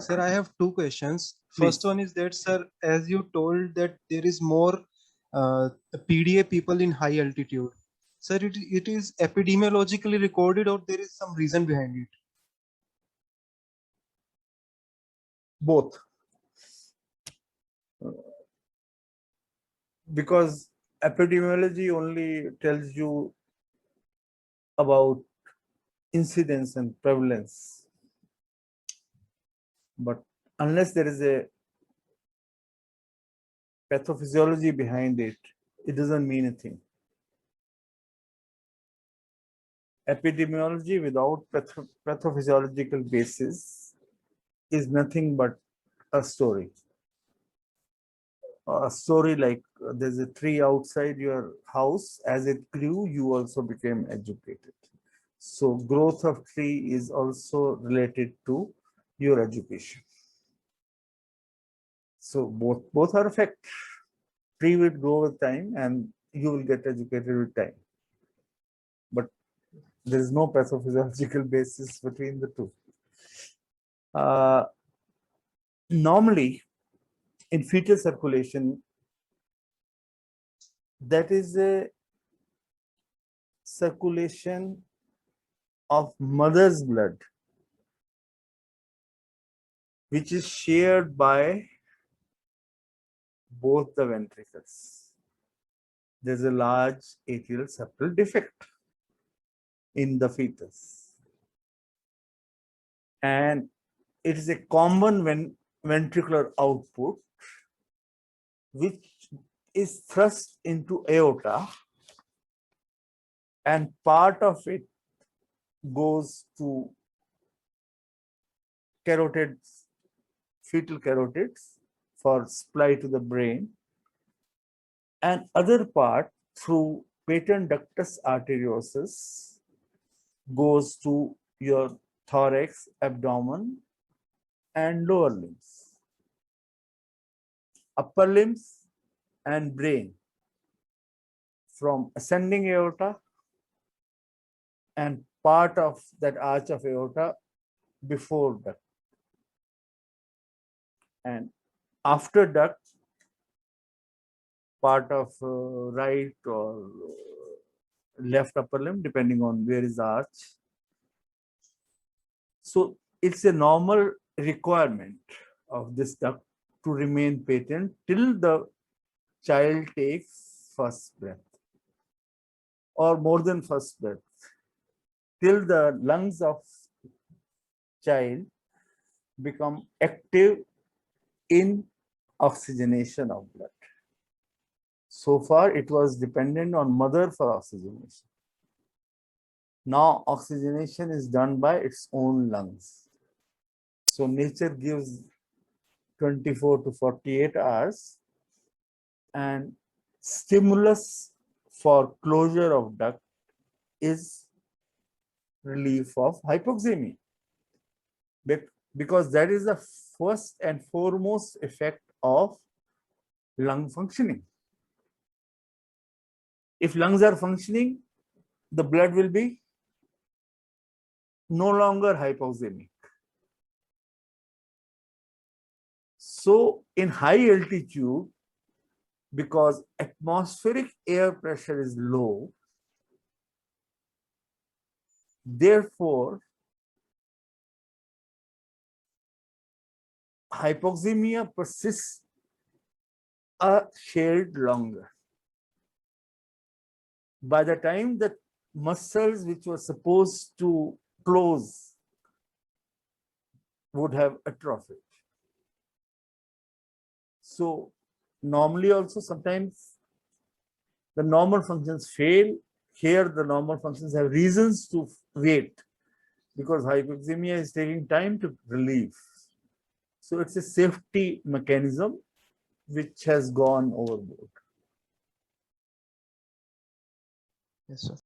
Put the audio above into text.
Sir, I have two questions. Please. First one is that, sir, as you told that there is more PDA people in high altitude. Sir, it is epidemiologically recorded or there is some reason behind it? Both. Because epidemiology only tells you about incidence and prevalence. But unless there is a pathophysiology behind it, it doesn't mean anything. Epidemiology without pathophysiological basis is nothing but a story. A story like there's a tree outside your house. As it grew, you also became educated. So growth of tree is also related to your education. So both are a fact. Tree will grow with time and you will get educated with time. But there is no pathophysiological basis between the two. Normally, in fetal circulation, that is a circulation of mother's blood, which is shared by both the ventricles. There's a large atrial septal defect in the fetus. And it is a common ventricular output which is thrust into aorta, and part of it goes to carotids, fetal carotids for supply to the brain, and other part through patent ductus arteriosus goes to your thorax, abdomen, and lower limbs. Upper limbs and brain from ascending aorta and part of that arch of aorta before duct. And after duct, part of right or left upper limb, depending on where is the arch. So it's a normal requirement of this duct to remain patent till the child takes first breath, or more than first breath, till the lungs of child become active in oxygenation of blood. So far, it was dependent on mother for oxygenation. Now, oxygenation is done by its own lungs. So, nature gives 24 to 48 hours, and stimulus for closure of duct is relief of hypoxemia, because that is the first and foremost effect of lung functioning. If lungs are functioning, the blood will be no longer hypoxemic. So in high altitude, because atmospheric air pressure is low, therefore hypoxemia persists a shade longer. By the time the muscles which were supposed to close would have atrophied. So normally also sometimes the normal functions fail. Here the normal functions have reasons to wait because hypoxemia is taking time to relieve. So it's a safety mechanism which has gone overboard. Yes, sir.